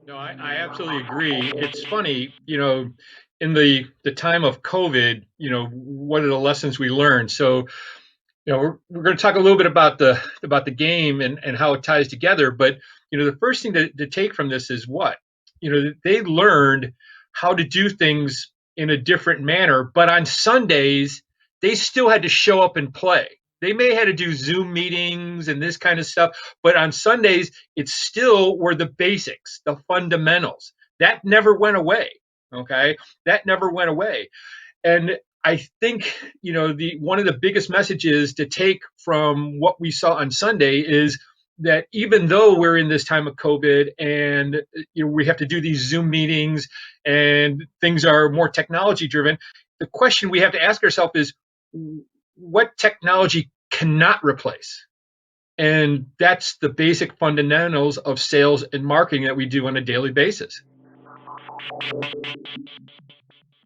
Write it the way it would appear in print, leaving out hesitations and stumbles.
No, I absolutely agree. It's funny, in the time of COVID, what are the lessons we learned? So, we're going to talk a little bit about the game and how it ties together. But the first thing to take from this is what they learned how to do things in a different manner. But on Sundays, they still had to show up and play. They may have had to do Zoom meetings and this kind of stuff, but on Sundays, it still were the basics, the fundamentals. That never went away. Okay, that never went away. And I think the one of the biggest messages to take from what we saw on Sunday is that even though we're in this time of COVID and we have to do these Zoom meetings and things are more technology driven, the question we have to ask ourselves is what technology cannot replace? And that's the basic fundamentals of sales and marketing that we do on a daily basis.